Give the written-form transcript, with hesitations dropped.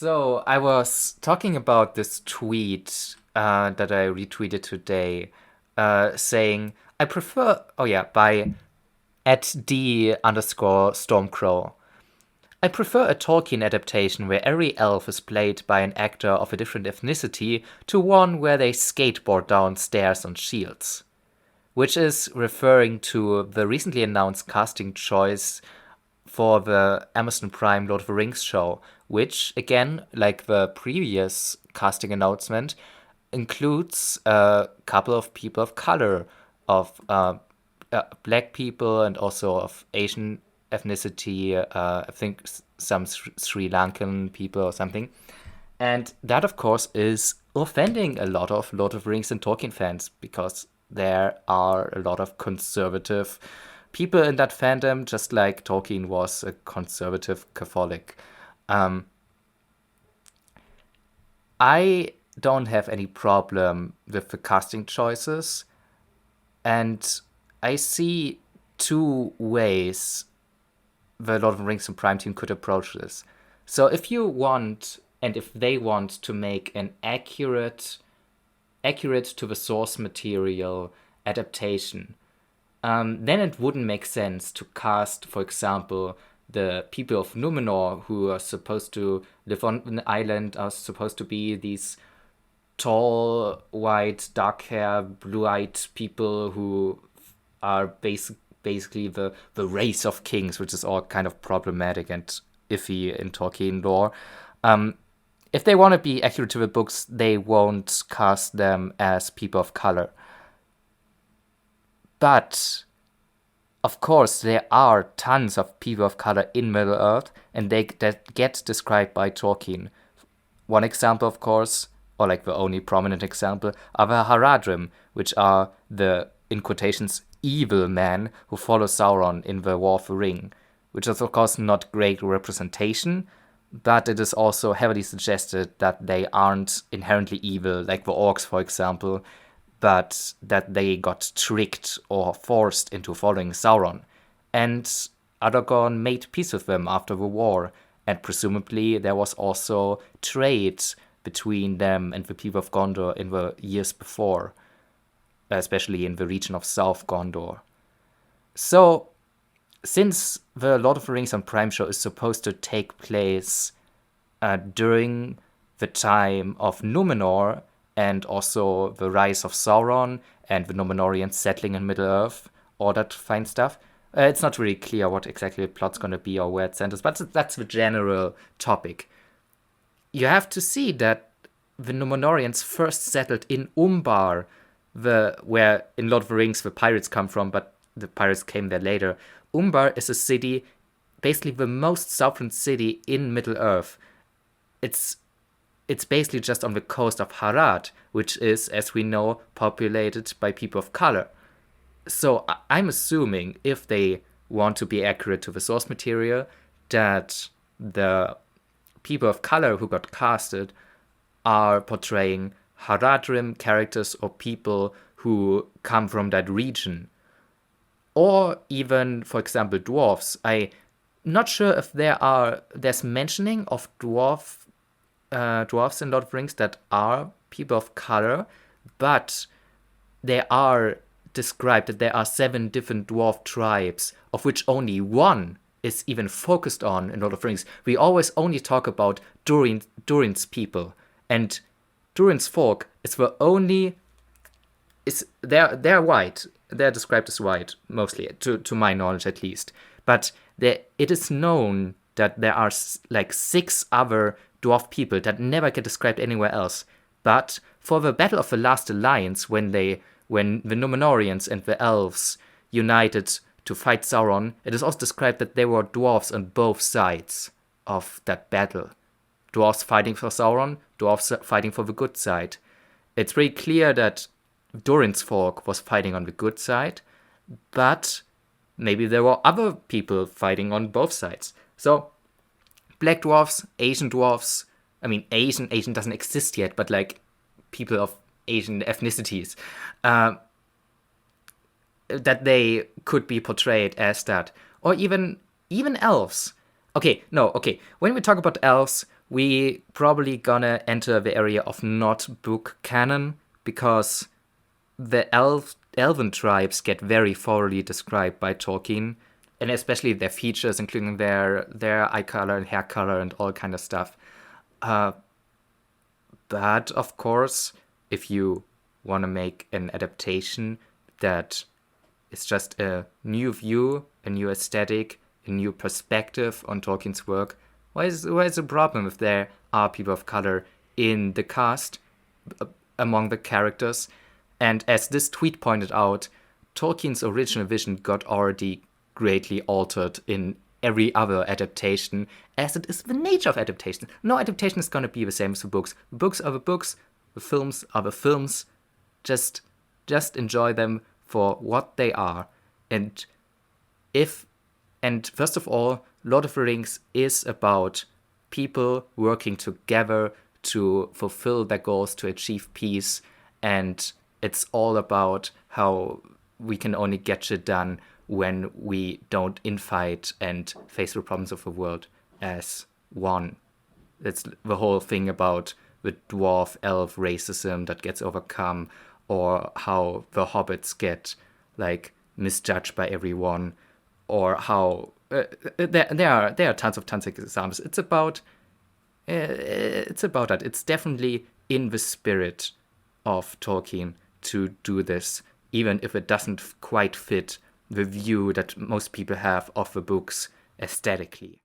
So I was talking about this tweet that I retweeted today, saying I prefer. Oh yeah, by at d underscore Stormcrow. I prefer a Tolkien adaptation where every elf is played by an actor of a different ethnicity to one where they skateboard down stairs on shields, which is referring to the recently announced casting choice for the Amazon Prime Lord of the Rings show, which, again, like the previous casting announcement, includes a couple of people of color, of black people, and also of Asian ethnicity. I think some Sri Lankan people or something. And that, of course, is offending a lot of Lord of the Rings and Tolkien fans because there are a lot of conservative people in that fandom, just like Tolkien was a conservative Catholic. Um, I don't have any problem with the casting choices, and I see two ways the Lord of the Rings and Prime team could approach this. So if you want, and if they want to make an accurate to the source material adaptation, then it wouldn't make sense to cast, for example, the people of Numenor who are supposed to live on an island, are supposed to be these tall, white, dark hair, blue eyed people who are basically the race of kings, which is all kind of problematic and iffy in Tolkien lore. Um, if they want to be accurate to the books, they won't cast them as people of color. But of course, there are tons of people of color in Middle Earth, and that get described by Tolkien. One example, of course, or like the only prominent example, are the Haradrim, which are the, in quotations, evil men who follow Sauron in the War of the Ring, which is, of course, not great representation, but it is also heavily suggested that they aren't inherently evil, like the orcs, for example, but that they got tricked or forced into following Sauron. And Aragorn made peace with them after the war, and presumably there was also trade between them and the people of Gondor in the years before, especially in the region of South Gondor. So, since the Lord of the Rings on Prime show is supposed to take place during the time of Numenor and also the rise of Sauron and the Numenorians settling in Middle Earth, all that fine stuff. It's not really clear what exactly the plot's going to be or where it centers, but that's the general topic. You have to see that the Numenorians first settled in Umbar, where in Lord of the Rings the pirates come from, but the pirates came there later. Umbar is a city, basically the most southern city in Middle Earth. It's basically just on the coast of Harad, which is, as we know, populated by people of color. So I'm assuming, if they want to be accurate to the source material, that the people of color who got casted are portraying Haradrim characters or people who come from that region. Or even, for example, dwarves. I'm not sure if there's mentioning of dwarves in Lord of the Rings that are people of color, but they are described that there are 7 different dwarf tribes, of which only one is even focused on in Lord of the Rings. We always only talk about Durin's people, and Durin's folk is the only. They're white. They're described as white mostly, to my knowledge at least. But it is known that there are like 6 other dwarf people that never get described anywhere else. But for the Battle of the Last Alliance, when the Numenorians and the elves united to fight Sauron, it is also described that there were dwarves on both sides of that battle. Dwarves fighting for Sauron, dwarves fighting for the good side. It's pretty clear that Durin's folk was fighting on the good side, but maybe there were other people fighting on both sides. So, black dwarfs, Asian dwarfs, I mean, Asian doesn't exist yet, but like people of Asian ethnicities, that they could be portrayed as that. Or even elves. Okay, no, okay. When we talk about elves, we probably gonna enter the area of not book canon, because the elven tribes get very thoroughly described by Tolkien, and especially their features, including their eye color and hair color and all kind of stuff. But of course, if you want to make an adaptation that is just a new view, a new aesthetic, a new perspective on Tolkien's work, why is the problem if there are people of color in the cast, among the characters? And as this tweet pointed out, Tolkien's original vision got already greatly altered in every other adaptation, as it is the nature of adaptation. No adaptation is going to be the same as the books. The books are the books, the films are the films. Just enjoy them for what they are. And first of all, Lord of the Rings is about people working together to fulfill their goals, to achieve peace, and it's all about how we can only get shit done when we don't infight and face the problems of the world as one. It's the whole thing about the dwarf elf racism that gets overcome, or how the hobbits get like misjudged by everyone, or how there are tons of examples. It's about that. It's definitely in the spirit of Tolkien to do this, even if it doesn't quite fit the view that most people have of the books aesthetically.